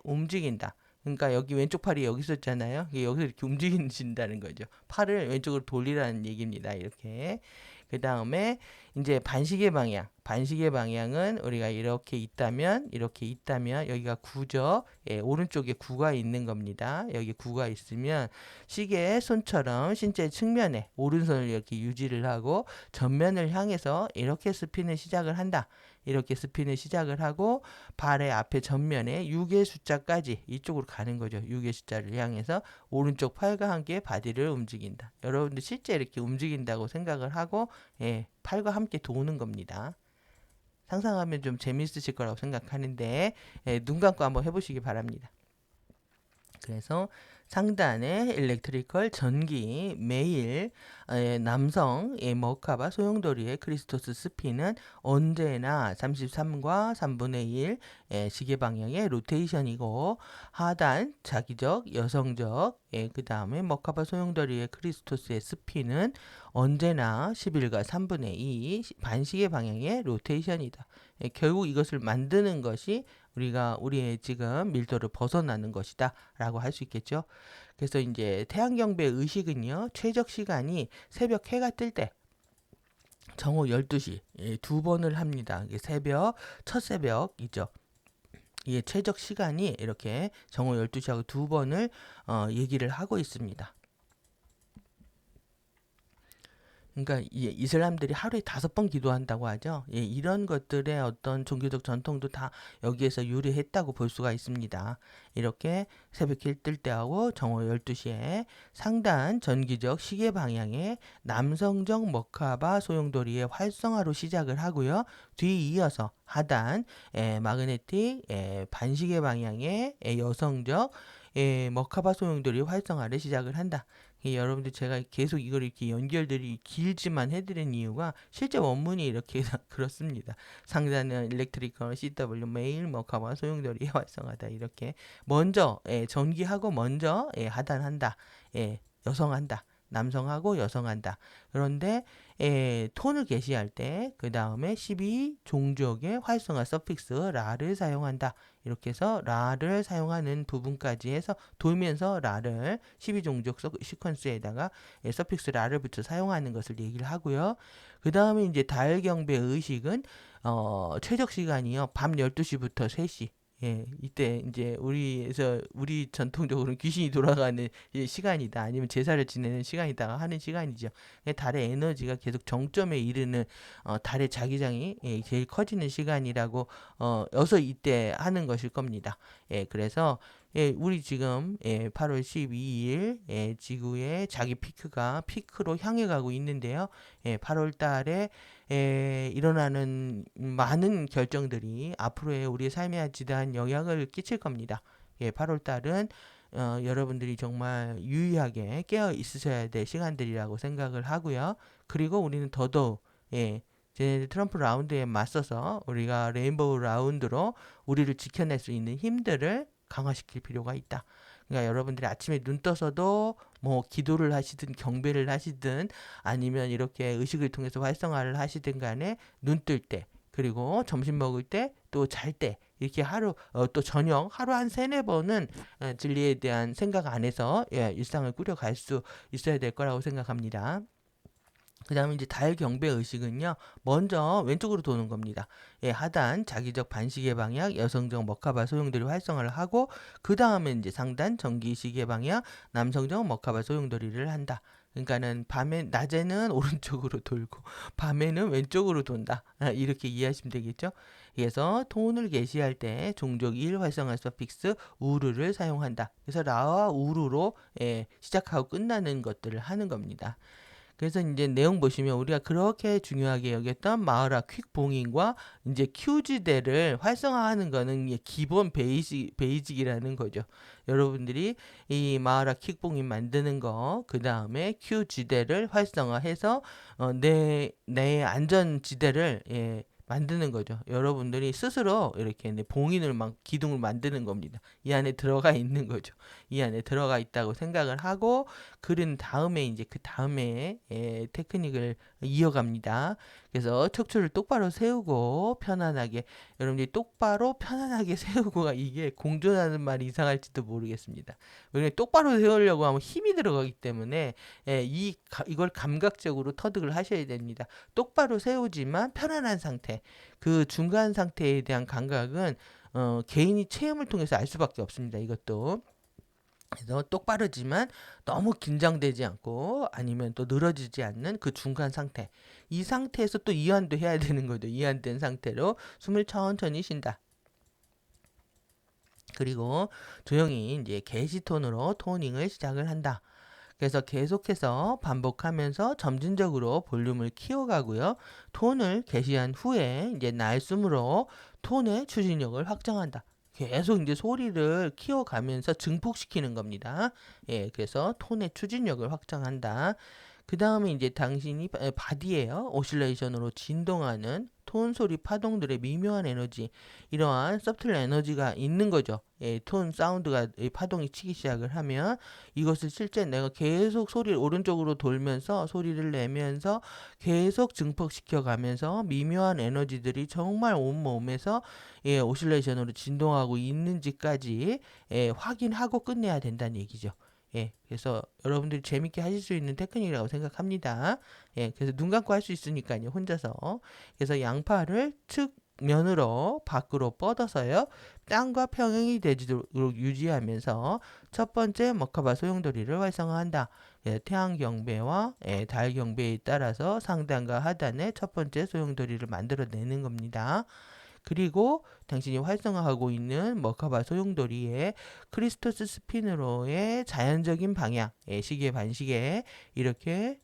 움직인다. 그러니까 여기 왼쪽 팔이 여기 있었잖아요. 여기서 이렇게 움직이신다는 거죠. 팔을 왼쪽으로 돌리라는 얘기입니다. 이렇게. 그 다음에 이제 반시계 방향은 우리가 이렇게 있다면 여기가 9죠. 오른쪽에 9가 있는 겁니다. 여기 9가 있으면 시계의 손처럼 신체 측면에 오른손을 이렇게 유지를 하고 전면을 향해서 이렇게 스핀을 시작을 한다. 이렇게 스핀을 시작을 하고 발의 앞에 전면에 6의 숫자까지 이쪽으로 가는 거죠. 6의 숫자를 향해서 오른쪽 팔과 함께 바디를 움직인다. 여러분들 실제 이렇게 움직인다고 생각을 하고 팔과 함께 도는 겁니다. 상상하면 좀 재미있으실 거라고 생각하는데 눈 감고 한번 해보시기 바랍니다. 그래서 상단에 일렉트리컬 전기 메일 남성 머카바 소용돌이의 크리스토스 스피는 언제나 33과 3분의 1 시계 방향의 로테이션이고 하단 자기적 여성적 그 다음에 머카바 소용돌이의 크리스토스의 스피는 언제나 11과 3분의 2 반시계 방향의 로테이션이다. 결국 이것을 만드는 것이 우리가 우리의 지금 밀도를 벗어나는 것이다 라고 할 수 있겠죠. 그래서 이제 태양경배 의식은요, 최적 시간이 새벽 해가 뜰 때 정오 12시 두 번을 합니다. 이게 첫 새벽이죠. 이게 최적 시간이 이렇게 정오 12시하고 두 번을 얘기를 하고 있습니다. 그러니까 이슬람들이 하루에 5번 기도한다고 하죠. 이런 것들의 어떤 종교적 전통도 다 여기에서 유래했다고 볼 수가 있습니다. 이렇게 새벽에 뜰 때하고 정오 12시에 상단 전기적 시계 방향의 남성적 머카바 소용돌이의 활성화로 시작을 하고요. 뒤에 이어서 하단 마그네틱 반시계 방향의 여성적 머카바 소용돌이 활성화를 시작을 한다. 여러분들 제가 계속 이걸 이렇게 연결들이 길지만 해드린 이유가 실제 원문이 이렇게 그렇습니다. 상단은 일렉트리컬 CW 메일 머카바 소용돌이 활성화다. 이렇게 먼저 전기하고 먼저 하단한다. 여성한다. 남성하고 여성한다. 그런데 톤을 게시할 때 그 다음에 12종족의 활성화 서픽스 라를 사용한다. 이렇게 해서 라를 사용하는 부분까지 해서 돌면서 라를 12종족 시퀀스에다가 서픽스 라를 붙여 사용하는 것을 얘기를 하고요. 그 다음에 이제 달경배 의식은 최적 시간이요. 밤 12시부터 3시. 이때 이제 우리 전통적으로는 귀신이 돌아가는 시간이다. 아니면 제사를 지내는 시간이다 하는 시간이죠. 달의 에너지가 계속 정점에 이르는 달의 자기장이 제일 커지는 시간이라고 여서 이때 하는 것일 겁니다. 그래서 우리 지금 8월 12일 지구의 자기 피크로 향해 가고 있는데요. 8월 달에 일어나는 많은 결정들이 앞으로의 우리의 삶에 지대한 영향을 끼칠 겁니다. 8월 달은 여러분들이 정말 유의하게 깨어 있으셔야 될 시간들이라고 생각을 하고요. 그리고 우리는 더더욱 트럼프 라운드에 맞서서 우리가 레인보우 라운드로 우리를 지켜낼 수 있는 힘들을 강화시킬 필요가 있다. 그러니까 여러분들이 아침에 눈 떠서도 뭐 기도를 하시든 경배를 하시든 아니면 이렇게 의식을 통해서 활성화를 하시든 간에 눈 뜰 때 그리고 점심 먹을 때 또 잘 때 이렇게 또 저녁 하루 한 3-4번은 진리에 대한 생각 안에서 일상을 꾸려갈 수 있어야 될 거라고 생각합니다. 그 다음에 이제 달 경배 의식은요, 먼저 왼쪽으로 도는 겁니다. 하단 자기적 반시계 방향, 여성적 머카바 소용돌이 활성화를 하고, 그 다음에 이제 상단 전기시계 방향, 남성적 머카바 소용돌이를 한다. 그러니까는 낮에는 오른쪽으로 돌고, 밤에는 왼쪽으로 돈다. 이렇게 이해하시면 되겠죠? 그래서 톤을 게시할 때 종족 1 활성화 서픽스 우르를 사용한다. 그래서 라와 우르로 시작하고 끝나는 것들을 하는 겁니다. 그래서 이제 내용 보시면 우리가 그렇게 중요하게 여겼던 마으라 퀵봉인과 이제 큐지대를 활성화하는 거는 기본 베이직이라는 거죠. 여러분들이 이 마으라 퀵봉인 만드는 거, 그 다음에 큐지대를 활성화해서 내 안전지대를 만드는 거죠. 여러분들이 스스로 이렇게 봉인을 기둥을 만드는 겁니다. 이 안에 들어가 있는 거죠. 이 안에 들어가 있다고 생각을 하고 그런 다음에 이제 그 다음에 테크닉을 이어갑니다. 그래서 척추를 똑바로 세우고 편안하게 여러분들이 똑바로 편안하게 세우고가 이게 공존하는 말이 이상할지도 모르겠습니다. 왜냐면 똑바로 세우려고 하면 힘이 들어가기 때문에 이걸 감각적으로 터득을 하셔야 됩니다. 똑바로 세우지만 편안한 상태. 그 중간 상태에 대한 감각은 개인이 체험을 통해서 알 수밖에 없습니다. 이것도. 그래서 똑바르지만 너무 긴장되지 않고 아니면 또 늘어지지 않는 그 중간 상태. 이 상태에서 또 이완도 해야 되는 거죠. 이완된 상태로 숨을 천천히 쉰다. 그리고 조용히 이제 게시톤으로 토닝을 시작을 한다. 그래서 계속해서 반복하면서 점진적으로 볼륨을 키워가고요. 톤을 게시한 후에 이제 날숨으로 톤의 추진력을 확장한다. 계속 이제 소리를 키워가면서 증폭시키는 겁니다. 예, 그래서 톤의 추진력을 확장한다. 그 다음에 이제 당신이 바디에요. 오실레이션으로 진동하는 톤 소리 파동들의 미묘한 에너지, 이러한 서틀 에너지가 있는 거죠. 예, 톤 사운드가 파동이 치기 시작을 하면 이것을 실제 내가 계속 소리를 오른쪽으로 돌면서 소리를 내면서 계속 증폭시켜 가면서 미묘한 에너지들이 정말 온몸에서 예, 오실레이션으로 진동하고 있는지까지 예, 확인하고 끝내야 된다는 얘기죠. 예, 그래서 여러분들이 재밌게 하실 수 있는 테크닉이라고 생각합니다. 예, 그래서 눈 감고 할 수 있으니까요, 혼자서. 그래서 양팔을 측면으로 밖으로 뻗어서요, 땅과 평행이 되도록 유지하면서 첫 번째 머카바 소용돌이를 활성화한다. 예, 태양 경배와 예, 달 경배에 따라서 상단과 하단의 첫 번째 소용돌이를 만들어내는 겁니다. 그리고 당신이 활성화하고 있는 머카바 소용돌이의 크리스토스 스피너로의 자연적인 방향, 시계 반시계 이렇게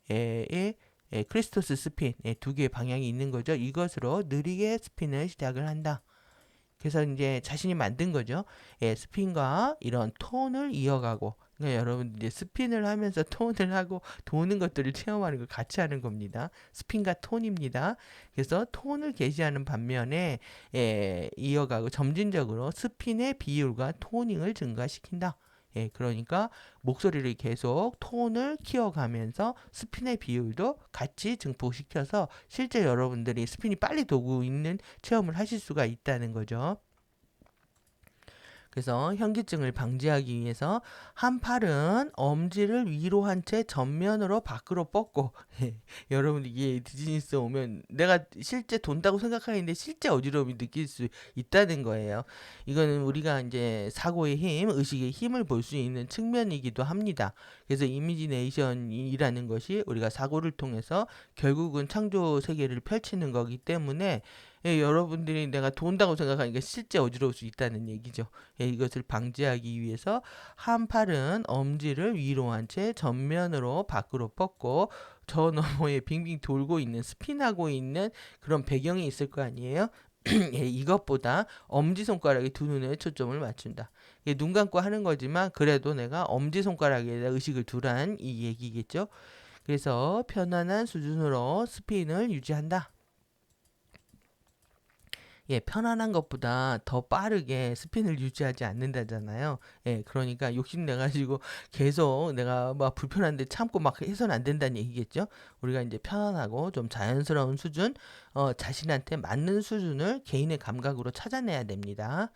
크리스토스 스핀 두 개의 방향이 있는 거죠. 이것으로 느리게 스핀을 시작을 한다. 그래서 이제 자신이 만든 거죠. 예, 스핀과 이런 톤을 이어가고, 그러니까 여러분 이제 스핀을 하면서 톤을 하고 도는 것들을 체험하는 걸 같이 하는 겁니다. 스핀과 톤입니다. 그래서 톤을 게시하는 반면에 이어가고 점진적으로 스핀의 비율과 토닝을 증가시킨다. 예, 그러니까 목소리를 계속 톤을 키워가면서 스핀의 비율도 같이 증폭시켜서 실제 여러분들이 스핀이 빨리 도고 있는 체험을 하실 수가 있다는 거죠. 그래서 현기증을 방지하기 위해서 한 팔은 엄지를 위로 한 채 전면으로 밖으로 뻗고 여러분 이게 디즈니스 오면 내가 실제 돈다고 생각하는데 실제 어지러움이 느낄 수 있다는 거예요. 이거는 우리가 이제 사고의 힘, 의식의 힘을 볼 수 있는 측면이기도 합니다. 그래서 이미지네이션이라는 것이 우리가 사고를 통해서 결국은 창조 세계를 펼치는 거기 때문에 예, 여러분들이 내가 돈다고 생각하니까 실제 어지러울 수 있다는 얘기죠. 예, 이것을 방지하기 위해서 한 팔은 엄지를 위로 한 채 전면으로 밖으로 뻗고 저 너머에 빙빙 돌고 있는 스핀하고 있는 그런 배경이 있을 거 아니에요? 예, 이것보다 엄지손가락에 두 눈에 초점을 맞춘다. 예, 눈 감고 하는 거지만 그래도 내가 엄지손가락에다 의식을 두란 이 얘기겠죠. 그래서 편안한 수준으로 스핀을 유지한다. 예, 편안한 것보다 더 빠르게 스핀을 유지하지 않는다잖아요. 예, 그러니까 욕심내가지고 계속 내가 막 불편한데 참고 막 해서는 안 된다는 얘기겠죠. 우리가 이제 편안하고 좀 자연스러운 수준, 자신한테 맞는 수준을 개인의 감각으로 찾아내야 됩니다.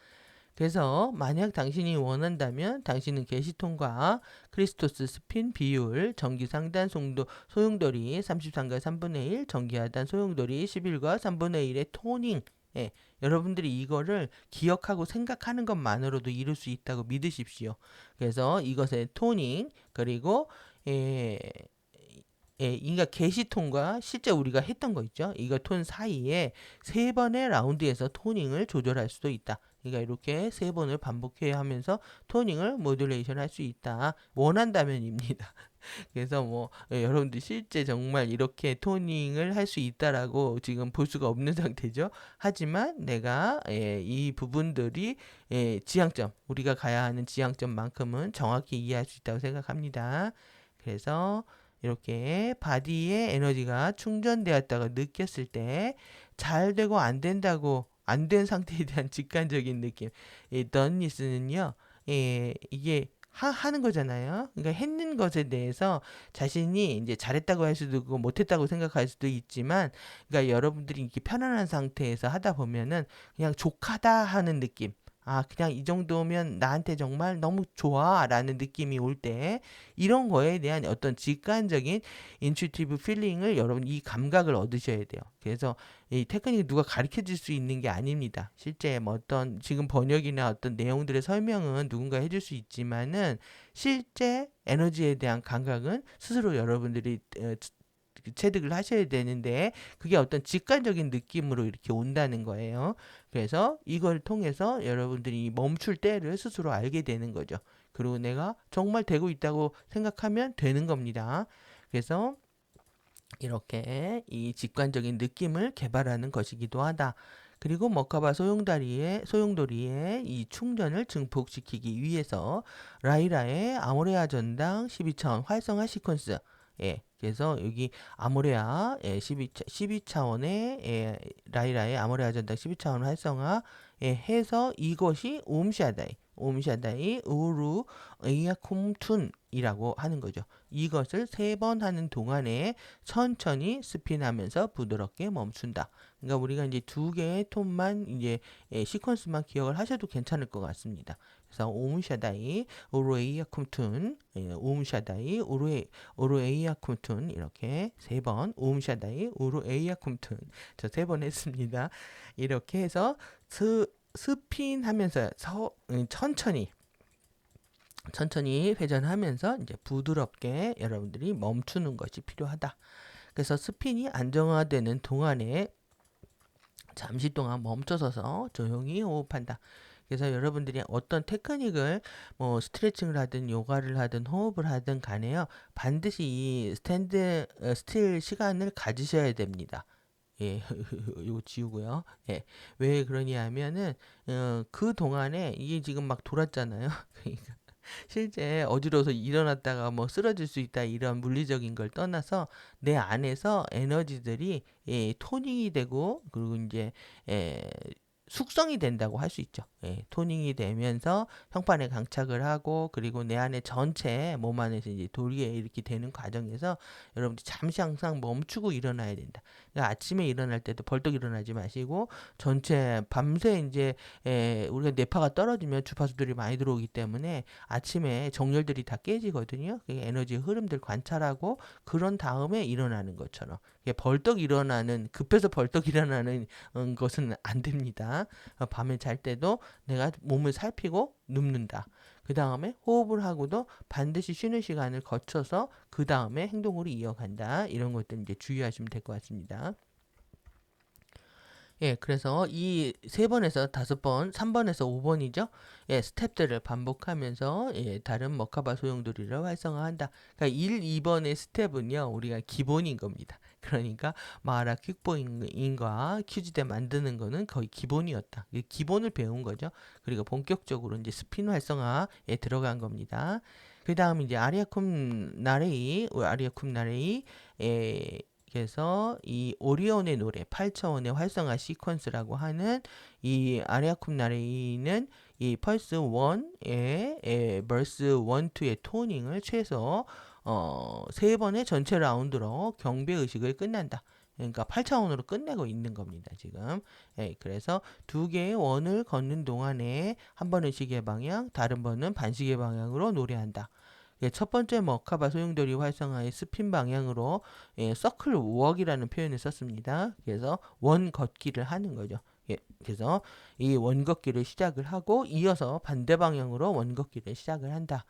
그래서 만약 당신이 원한다면 당신은 게시톤과 크리스토스 스핀 비율, 전기 상단 소용돌이 33과 3분의 1, 전기 하단 소용돌이 11과 3분의 1의 토닝, 예, 여러분들이 이거를 기억하고 생각하는 것만으로도 이룰 수 있다고 믿으십시오. 그래서 이것의 토닝, 그리고 예, 그러니까 게시톤과 실제 우리가 했던 거 있죠. 이거 톤 사이에 세 번의 라운드에서 토닝을 조절할 수도 있다. 그러니까 이렇게 세 번을 반복해야 하면서 토닝을 모듈레이션 할 수 있다. 원한다면입니다. 그래서 뭐 여러분들 실제 정말 이렇게 토닝을 할 수 있다라고 지금 볼 수가 없는 상태죠. 하지만 내가 이 부분들이 지향점, 우리가 가야 하는 지향점만큼은 정확히 이해할 수 있다고 생각합니다. 그래서 이렇게 바디의 에너지가 충전되었다고 느꼈을 때 잘 되고 안 된다고 안 된 상태에 대한 직관적인 느낌. 이 던니스는요, 이게 하는 거잖아요. 그러니까 했는 것에 대해서 자신이 이제 잘했다고 할 수도 있고 못했다고 생각할 수도 있지만, 그러니까 여러분들이 이렇게 편안한 상태에서 하다 보면은 그냥 족하다 하는 느낌. 아, 그냥 이 정도면 나한테 정말 너무 좋아 라는 느낌이 올 때, 이런 거에 대한 어떤 직관적인 인투이티브 필링을 여러분 이 감각을 얻으셔야 돼요. 그래서 이 테크닉을 누가 가르쳐 줄 수 있는 게 아닙니다. 실제 뭐 어떤 지금 번역이나 어떤 내용들의 설명은 누군가 해줄 수 있지만은 실제 에너지에 대한 감각은 스스로 여러분들이 체득을 하셔야 되는데 그게 어떤 직관적인 느낌으로 이렇게 온다는 거예요. 그래서 이걸 통해서 여러분들이 멈출 때를 스스로 알게 되는 거죠. 그리고 내가 정말 되고 있다고 생각하면 되는 겁니다. 그래서 이렇게 이 직관적인 느낌을 개발하는 것이기도 하다. 그리고 머카바 소용돌이의 이 충전을 증폭시키기 위해서 라이라의 아모레아 전당 12차원 활성화 시퀀스. 예, 그래서 여기 아모레아 12차원의 라이라의 아모레아 전당 12차원 활성화 해서 이것이 옴샤다이 우루 에이아쿰툰이라고 하는 거죠. 이것을 3번 하는 동안에 천천히 스핀하면서 부드럽게 멈춘다. 그러니까 우리가 이제 2개의 톤만 이제 시퀀스만 기억을 하셔도 괜찮을 것 같습니다. 그래서 옴샤다이 우루에이아쿰툰, 옴샤다이 우루에이아쿰툰 이렇게 3번 옴샤다이 우루에이아쿰툰 저 3번 했습니다. 이렇게 해서 스핀하면서 천천히 회전하면서 이제 부드럽게 여러분들이 멈추는 것이 필요하다. 그래서 스핀이 안정화되는 동안에 잠시 동안 멈춰서서 조용히 호흡한다. 그래서 여러분들이 어떤 테크닉을 뭐 스트레칭을 하든 요가를 하든 호흡을 하든 간에요. 반드시 이 스틸 시간을 가지셔야 됩니다. 예, 이거 지우고요. 예, 왜 그러냐면은 그 동안에 이게 지금 막 돌았잖아요. 그러니까 실제 어지러워서 일어났다가 뭐 쓰러질 수 있다 이런 물리적인 걸 떠나서 내 안에서 에너지들이 토닝이 되고 그리고 이제 예, 숙성이 된다고 할 수 있죠. 예, 토닝이 되면서 형판에 강착을 하고 그리고 내 안에 전체 몸 안에서 이제 돌게 이렇게 되는 과정에서 여러분들 잠시 항상 멈추고 일어나야 된다. 그러니까 아침에 일어날 때도 벌떡 일어나지 마시고 전체 밤새 이제 우리가 뇌파가 떨어지면 주파수들이 많이 들어오기 때문에 아침에 정렬들이 다 깨지거든요. 에너지 흐름들 관찰하고 그런 다음에 일어나는 것처럼 급해서 벌떡 일어나는 것은 안 됩니다. 밤에 잘 때도 내가 몸을 살피고 눕는다. 그 다음에 호흡을 하고도 반드시 쉬는 시간을 거쳐서 그 다음에 행동으로 이어간다. 이런 것들 이제 주의하시면 될 것 같습니다. 예, 그래서 이 3번에서 5번, 3번에서 5번이죠. 예, 스텝들을 반복하면서 다른 머카바 소용돌이를 활성화한다. 그러니까 1, 2번의 스텝은요, 우리가 기본인 겁니다. 그러니까 마하라 퀵보잉과 큐지대 만드는 거는 거의 기본이었다. 기본을 배운 거죠. 그리고 본격적으로 이제 스핀 활성화에 들어간 겁니다. 그 다음 이제 아리아쿰 나레이, 그래서 이 오리온의 노래 8차원의 활성화 시퀀스라고 하는 이 아리아쿰 나레이는 이 펄스 1의 벌스 1, 2의 토닝을 최소 3번의 전체 라운드로 경배 의식을 끝난다. 그러니까 8차원으로 끝내고 있는 겁니다, 지금. 예, 그래서 2개의 원을 걷는 동안에 한 번은 시계 방향, 다른 번은 반시계 방향으로 노래한다. 예, 첫 번째 머카바 소용돌이 활성화의 스핀 방향으로 서클 웍이라는 표현을 썼습니다. 그래서 원 걷기를 하는 거죠. 예, 그래서 이 원 걷기를 시작을 하고 이어서 반대 방향으로 원 걷기를 시작을 한다.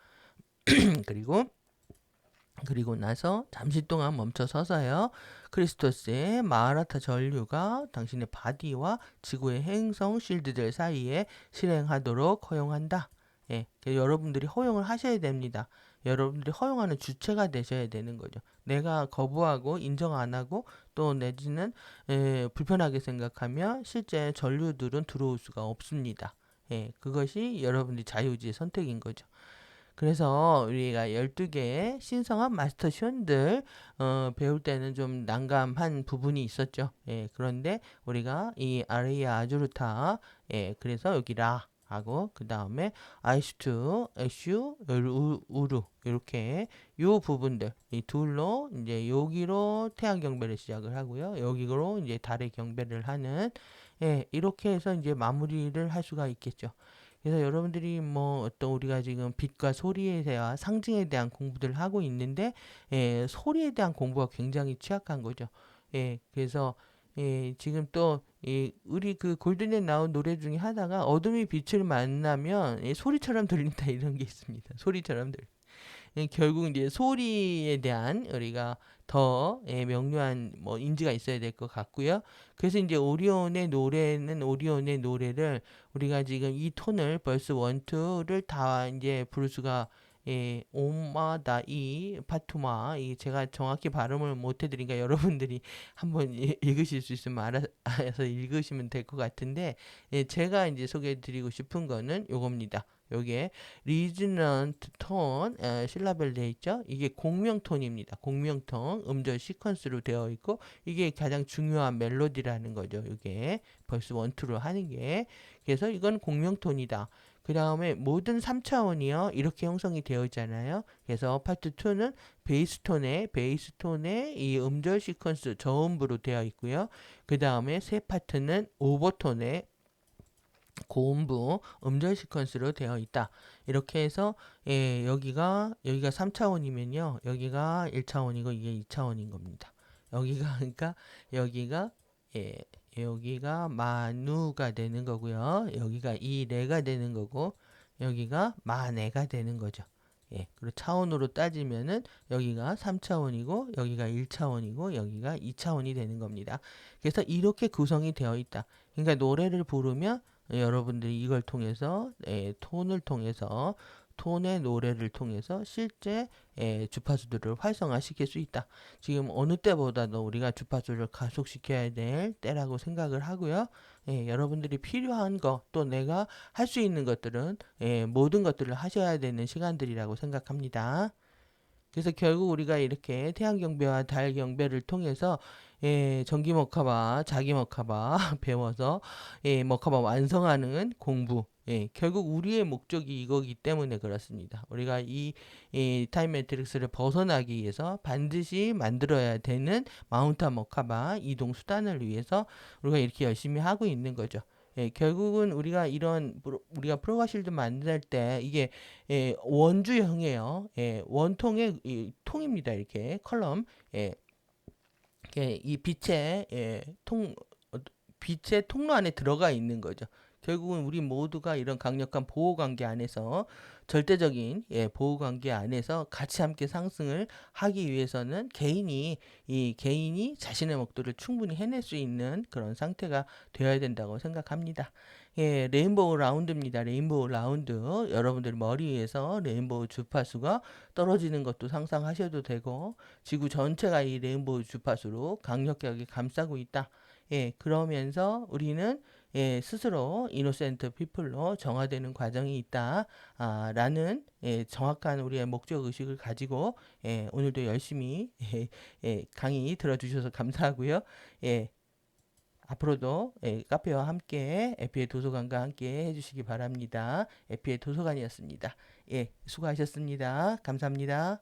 그리고 나서 잠시 동안 멈춰 서서요. 크리스토스의 마하라타 전류가 당신의 바디와 지구의 행성 실드들 사이에 실행하도록 허용한다. 예, 여러분들이 허용을 하셔야 됩니다. 여러분들이 허용하는 주체가 되셔야 되는 거죠. 내가 거부하고 인정 안 하고 또 내지는 불편하게 생각하면 실제 전류들은 들어올 수가 없습니다. 예, 그것이 여러분들이 자유의지의 선택인 거죠. 그래서 우리가 12개의 신성한 마스터 션들 배울 때는 좀 난감한 부분이 있었죠. 예, 그런데 우리가 이 아레이아 아주르타 그래서 여기 라 하고 그 다음에 아이슈투, 에슈, 우루 이렇게 요 부분들 이 둘로 이제 여기로 태양 경배를 시작을 하고요. 여기로 이제 달의 경배를 하는 이렇게 해서 이제 마무리를 할 수가 있겠죠. 그래서 여러분들이 뭐 어떤 우리가 지금 빛과 소리에 대한 상징에 대한 공부들을 하고 있는데 소리에 대한 공부가 굉장히 취약한 거죠. 그래서 지금 또 우리 그 골든에 나온 노래 중에 하나가 어둠이 빛을 만나면 소리처럼 들린다 이런 게 있습니다. 소리처럼 들린다. 결국 이제 소리에 대한 우리가 더 명료한 뭐 인지가 있어야 될 것 같고요. 그래서 이제 오리온의 노래를 우리가 지금 이 톤을 벌스 1, 2를 다 이제 부를 수가 오마다이 파투마, 이 제가 정확히 발음을 못 해드리니까 여러분들이 한번 읽으실 수 있으면 알아서 읽으시면 될 것 같은데, 제가 이제 소개해드리고 싶은 거는 요겁니다. 요게 리즈넌트 톤, 실라벨 되어 있죠? 이게 공명톤입니다. 공명톤 음절 시퀀스로 되어 있고, 이게 가장 중요한 멜로디라는 거죠. 이게 벌스 1, 2로 하는 게. 그래서 이건 공명톤이다. 그 다음에 모든 3차원이요. 이렇게 형성이 되어 있잖아요. 그래서 파트 2는 베이스톤의 이 음절 시퀀스 저음부로 되어 있고요. 그 다음에 세 파트는 오버톤의 고음부 음절 시퀀스로 되어 있다. 이렇게 해서 여기가 3차원이면요. 여기가 1차원이고 이게 2차원인 겁니다. 여기가 그러니까 여기가 예, 여기가 마누가 되는 거고요. 여기가 이레가 되는 거고 여기가 마네가 되는 거죠. 예, 그리고 차원으로 따지면은 여기가 3차원이고 여기가 1차원이고 여기가 2차원이 되는 겁니다. 그래서 이렇게 구성이 되어 있다. 그러니까 노래를 부르면 여러분들이 이걸 통해서 톤을 통해서 톤의 노래를 통해서 실제 주파수들을 활성화시킬 수 있다. 지금 어느 때보다도 우리가 주파수를 가속시켜야 될 때라고 생각을 하고요. 여러분들이 필요한 거 또 내가 할 수 있는 것들은 모든 것들을 하셔야 되는 시간들이라고 생각합니다. 그래서 결국 우리가 이렇게 태양경배와 달경배를 통해서 전기먹하바, 자기먹하바 배워서 먹하바 완성하는 공부. 결국 우리의 목적이 이거기 때문에 그렇습니다. 우리가 이 타임 매트릭스를 벗어나기 위해서 반드시 만들어야 되는 마운트 먹하바 이동 수단을 위해서 우리가 이렇게 열심히 하고 있는 거죠. 결국은 우리가 프로가실드 만들 때 이게 원주형이에요. 원통의 통입니다. 이렇게 컬럼. 이 빛의 통로 안에 들어가 있는 거죠. 결국은 우리 모두가 이런 강력한 보호 관계 안에서 절대적인 보호 관계 안에서 같이 함께 상승을 하기 위해서는 개인이 자신의 목표를 충분히 해낼 수 있는 그런 상태가 되어야 된다고 생각합니다. 레인보우 라운드입니다. 레인보우 라운드. 여러분들 머리 위에서 레인보우 주파수가 떨어지는 것도 상상하셔도 되고 지구 전체가 이 레인보우 주파수로 강력하게 감싸고 있다. 그러면서 우리는 스스로 이노센트 피플로 정화되는 과정이 있다. 라는 정확한 우리의 목적 의식을 가지고 오늘도 열심히 강의 들어주셔서 감사하고요. 앞으로도 카페와 함께 에피의 도서관과 함께 해주시기 바랍니다. 에피의 도서관이었습니다. 수고하셨습니다. 감사합니다.